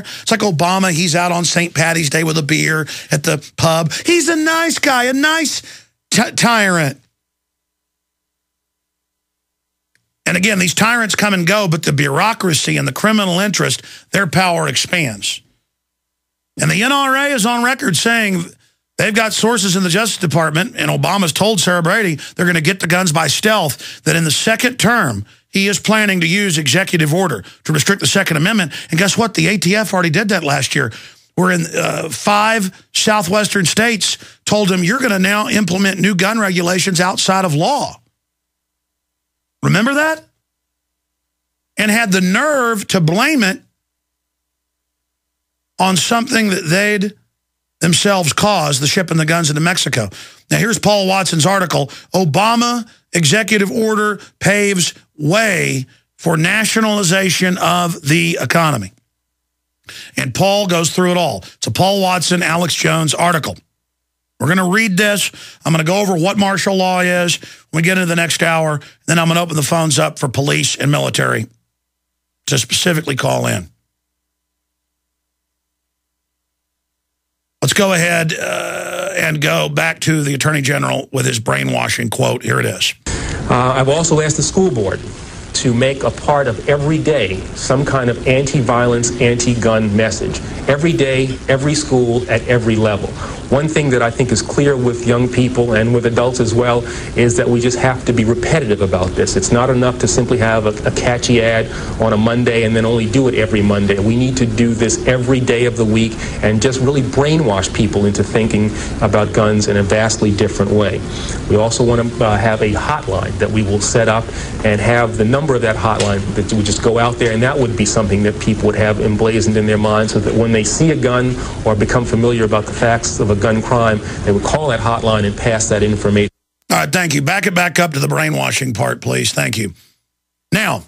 there. It's like Obama, he's out on St. Patty's Day with a beer at the pub. He's a nice guy, a nice tyrant. And again, these tyrants come and go, but the bureaucracy and the criminal interest, their power expands. And the NRA is on record saying they've got sources in the Justice Department, and Obama's told Sarah Brady they're going to get the guns by stealth, that in the second term, he is planning to use executive order to restrict the Second Amendment. And guess what? The ATF already did that last year. We're in 5 southwestern states told him, you're going to now implement new gun regulations outside of law. Remember that? And had the nerve to blame it on something that they'd themselves caused, the shipping the guns into Mexico. Now, here's Paul Watson's article, Obama Executive Order Paves Way for Nationalization of the Economy. And Paul goes through it all. It's a Paul Watson, Alex Jones article. We're going to read this. I'm going to go over what martial law is when we get into the next hour. Then I'm going to open the phones up for police and military to specifically call in. Let's go ahead and go back to the Attorney General with his brainwashing quote. Here it is. I've also asked the school board to make a part of every day some kind of anti-violence, anti-gun message. Every day, every school, at every level. One thing that I think is clear with young people and with adults as well is that we just have to be repetitive about this. It's not enough to simply have a catchy ad on a Monday and then only do it every Monday. We need to do this every day of the week and just really brainwash people into thinking about guns in a vastly different way. We also want to have a hotline that we will set up and have the number of that hotline that would just go out there, and that would be something that people would have emblazoned in their minds so that when they see a gun or become familiar about the facts of a gun crime, they would call that hotline and pass that information. All right, thank you. Back it back up to the brainwashing part, please. Thank you. Now,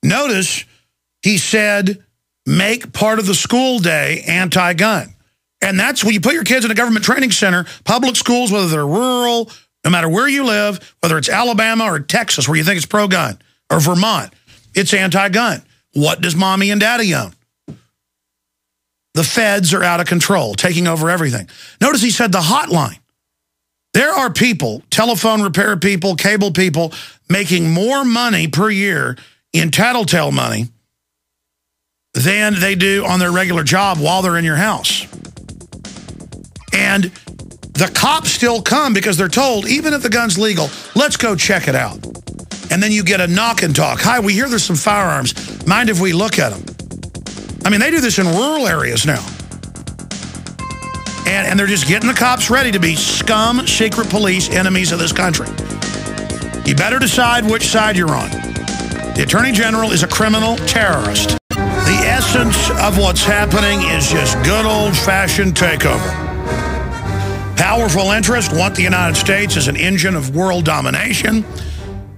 notice he said, make part of the school day anti-gun. And that's when you put your kids in a government training center, public schools, whether they're rural, no matter where you live, whether it's Alabama or Texas where you think it's pro-gun, or Vermont, it's anti-gun. What does mommy and daddy own? The feds are out of control, taking over everything. Notice he said the hotline. There are people, telephone repair people, cable people, making more money per year in tattletale money than they do on their regular job while they're in your house. And the cops still come because they're told, even if the gun's legal, let's go check it out. And then you get a knock and talk. Hi, we hear there's some firearms. Mind if we look at them? I mean, they do this in rural areas now. And they're just getting the cops ready to be scum, secret police, enemies of this country. You better decide which side you're on. The Attorney General is a criminal terrorist. The essence of what's happening is just good old-fashioned takeover. Powerful interests want the United States as an engine of world domination,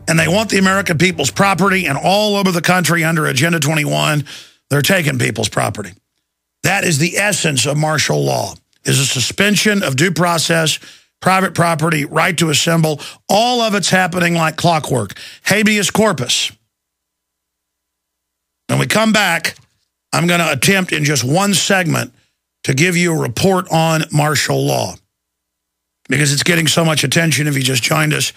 and they want the American people's property, and all over the country under Agenda 21, they're taking people's property. That is the essence of martial law, is a suspension of due process, private property, right to assemble. All of it's happening like clockwork. Habeas corpus. When we come back, I'm going to attempt in just one segment to give you a report on martial law, because it's getting so much attention. If you just joined us,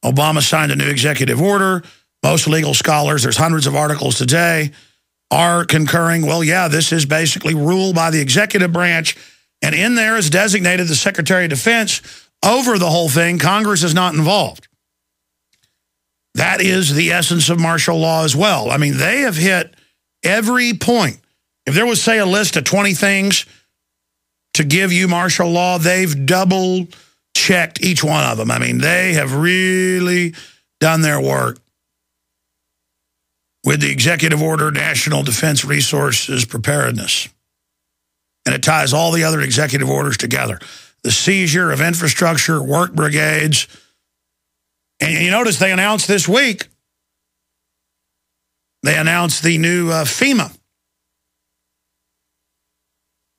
Obama signed a new executive order. Most legal scholars, there's hundreds of articles today, are concurring, well, yeah, this is basically rule by the executive branch, and in there is designated the Secretary of Defense over the whole thing. Congress is not involved. That is the essence of martial law as well. I mean, they have hit every point. If there was, say, a list of 20 things to give you martial law, they've double-checked each one of them. I mean, they have really done their work with the executive order, National Defense Resources Preparedness. And it ties all the other executive orders together. The seizure of infrastructure, work brigades. And you notice they announced this week, they announced the new FEMA.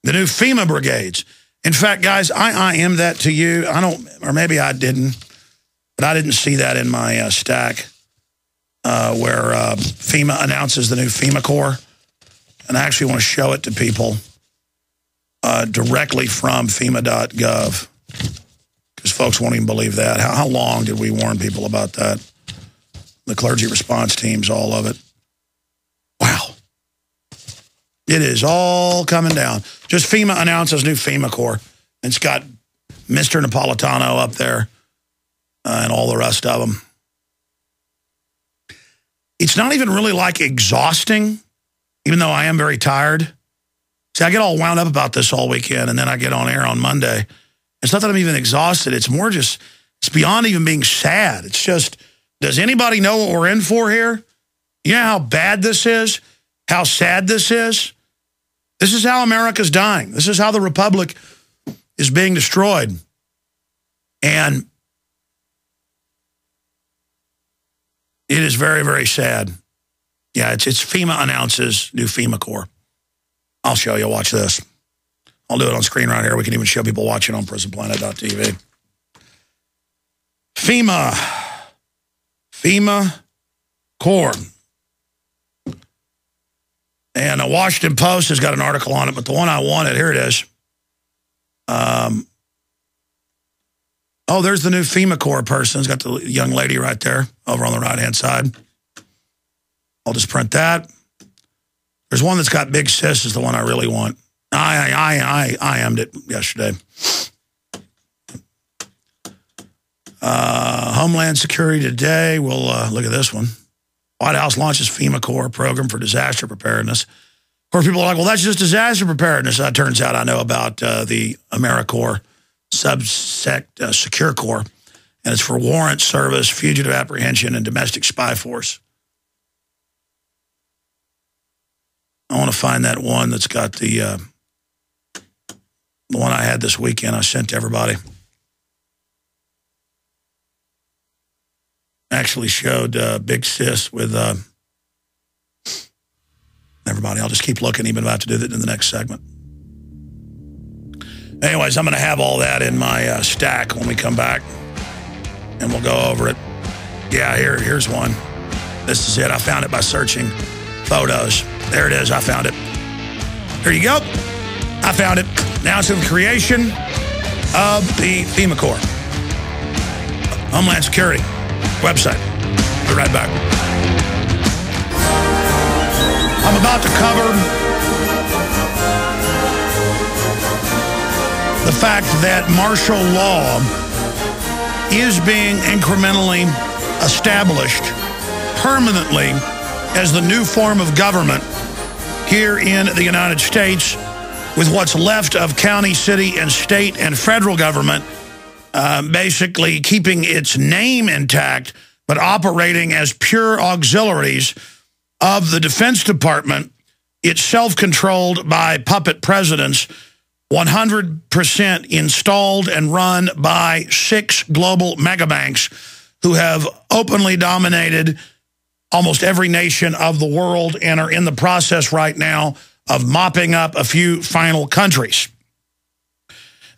The new FEMA brigades. In fact, guys, I am that to you. I don't, or maybe I didn't, but I didn't see that in my stack where FEMA announces the new FEMA Corps. And I actually want to show it to people directly from FEMA.gov, because folks won't even believe that. How long did we warn people about that? The clergy response teams, all of it. Wow. It is all coming down. Just FEMA announces new FEMA Corps. It's got Mr. Napolitano up there and all the rest of them. It's not even really like exhausting, even though I am very tired. See, I get all wound up about this all weekend, and then I get on air on Monday. It's not that I'm even exhausted. It's more just, it's beyond even being sad. It's just, does anybody know what we're in for here? You know how bad this is? How sad this is? This is how America's dying. This is how the Republic is being destroyed. And it is very, very sad. Yeah, it's FEMA announces new FEMA Corps. I'll show you. Watch this. I'll do it on screen right here. We can even show people watching on Prisonplanet.tv. FEMA Corps. And the Washington Post has got an article on it, but the one I wanted, here it is. Oh, there's the new FEMA Corps person. It's got the young lady right there over on the right-hand side. I'll just print that. There's one that's got Big Sis is the one I really want. I IM'd it yesterday. Homeland Security Today. We'll look at this one. White House launches FEMA Corps program for disaster preparedness. Of course, people are like, well, that's just disaster preparedness. Turns out I know about the AmeriCorps subsect Secure Corps, and it's for warrant service, fugitive apprehension, and domestic spy force. I want to find that one that's got the one I had this weekend I sent to everybody. Actually showed Big Sis with everybody. I'll just keep looking, even if I have to do that in the next segment. Anyways, I'm going to have all that in my stack when we come back, and we'll go over it. Yeah, here's one. This is it. I found it by searching photos. There it is. I found it. Here you go. I found it. Now it's in the creation of the FEMA Corps. Homeland Security website. Be right back. I'm about to cover the fact that martial law is being incrementally established permanently as the new form of government here in the United States, with what's left of county, city, and state and federal government basically keeping its name intact, but operating as pure auxiliaries of the Defense Department, itself controlled by puppet presidents, 100% installed and run by 6 global megabanks who have openly dominated almost every nation of the world and are in the process right now of mopping up a few final countries.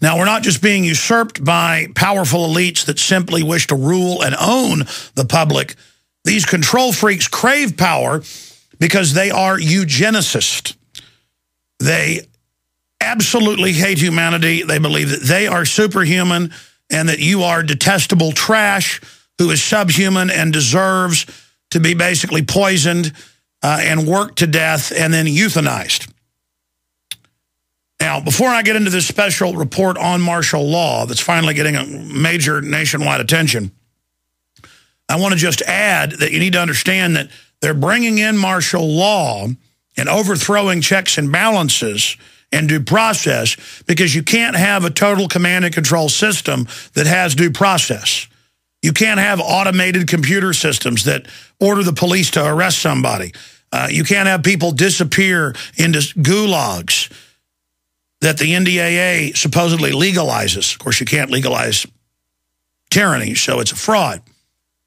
Now, we're not just being usurped by powerful elites that simply wish to rule and own the public. These control freaks crave power because they are eugenicists. They absolutely hate humanity. They believe that they are superhuman and that you are detestable trash who is subhuman and deserves to be basically poisoned and worked to death and then euthanized. Now, before I get into this special report on martial law that's finally getting a major nationwide attention, I want to just add that you need to understand that they're bringing in martial law and overthrowing checks and balances and due process because you can't have a total command and control system that has due process. You can't have automated computer systems that order the police to arrest somebody. You can't have people disappear into gulags that the NDAA supposedly legalizes. Of course, you can't legalize tyranny, so it's a fraud.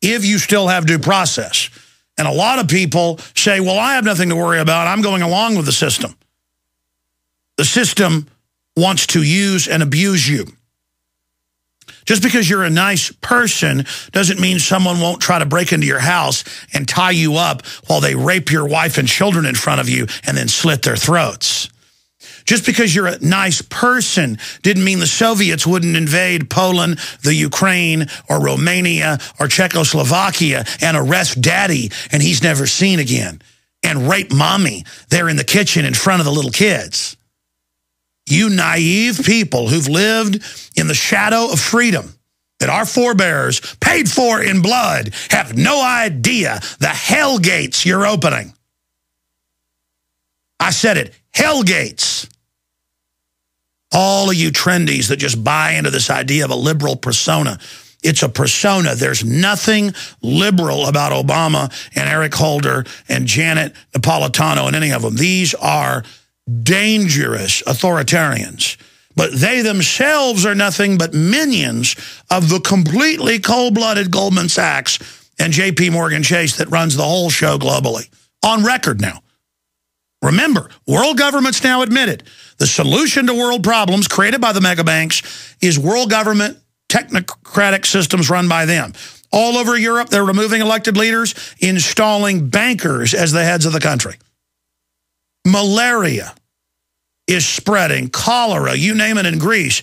If you still have due process. And a lot of people say, well, I have nothing to worry about. I'm going along with the system. The system wants to use and abuse you. Just because you're a nice person doesn't mean someone won't try to break into your house and tie you up while they rape your wife and children in front of you and then slit their throats. Just because you're a nice person didn't mean the Soviets wouldn't invade Poland, the Ukraine, or Romania, or Czechoslovakia and arrest daddy and he's never seen again and rape mommy there in the kitchen in front of the little kids. You naive people who've lived in the shadow of freedom that our forebears paid for in blood have no idea the hell gates you're opening. I said it, hell gates. All of you trendies that just buy into this idea of a liberal persona. It's a persona. There's nothing liberal about Obama and Eric Holder and Janet Napolitano and any of them. These are dangerous authoritarians. But they themselves are nothing but minions of the completely cold-blooded Goldman Sachs and J.P. Morgan Chase that runs the whole show globally. On record now. Remember, world governments now admit it. The solution to world problems created by the mega banks is world government technocratic systems run by them. All over Europe, they're removing elected leaders, installing bankers as the heads of the country. Malaria is spreading, cholera, you name it in Greece.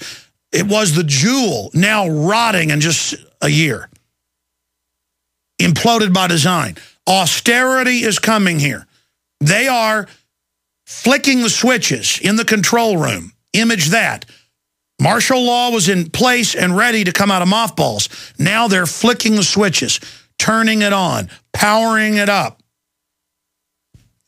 It was the jewel, now rotting in just a year. Imploded by design. Austerity is coming here. They are flicking the switches in the control room. Image that. Martial law was in place and ready to come out of mothballs. Now they're flicking the switches, turning it on, powering it up.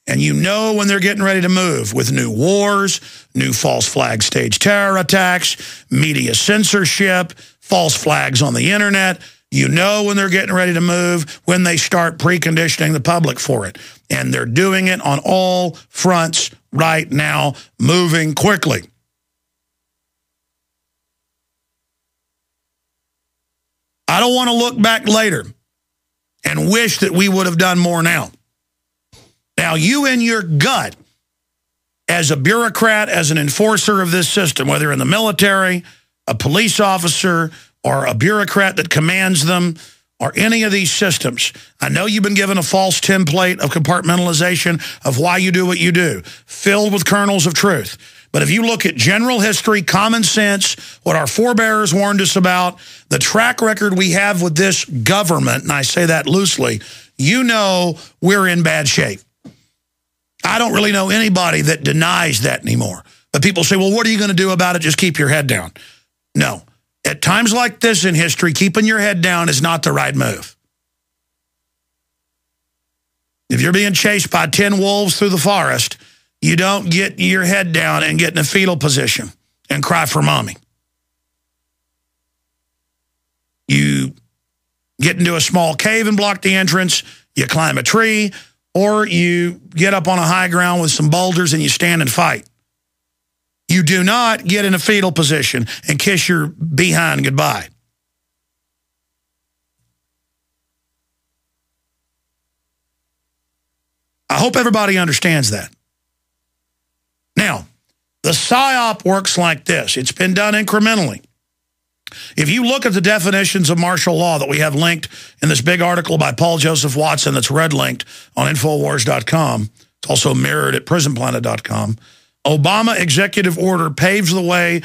And you know when they're getting ready to move with new wars, new false flag stage terror attacks, media censorship, false flags on the internet. You know when they're getting ready to move when they start preconditioning the public for it. And they're doing it on all fronts right now, moving quickly. I don't want to look back later and wish that we would have done more now. Now, you in your gut, as a bureaucrat, as an enforcer of this system, whether in the military, a police officer, or a bureaucrat that commands them, or any of these systems, I know you've been given a false template of compartmentalization of why you do what you do, filled with kernels of truth. But if you look at general history, common sense, what our forebears warned us about, the track record we have with this government, and I say that loosely, you know we're in bad shape. I don't really know anybody that denies that anymore. But people say, well, what are you going to do about it? Just keep your head down. No. At times like this in history, keeping your head down is not the right move. If you're being chased by 10 wolves through the forest, you don't get your head down and get in a fetal position and cry for mommy. You get into a small cave and block the entrance, you climb a tree, or you get up on a high ground with some boulders and you stand and fight. You do not get in a fetal position and kiss your behind goodbye. I hope everybody understands that. Now, the PSYOP works like this. It's been done incrementally. If you look at the definitions of martial law that we have linked in this big article by Paul Joseph Watson that's red linked on Infowars.com, it's also mirrored at Prisonplanet.com, Obama executive order paves the way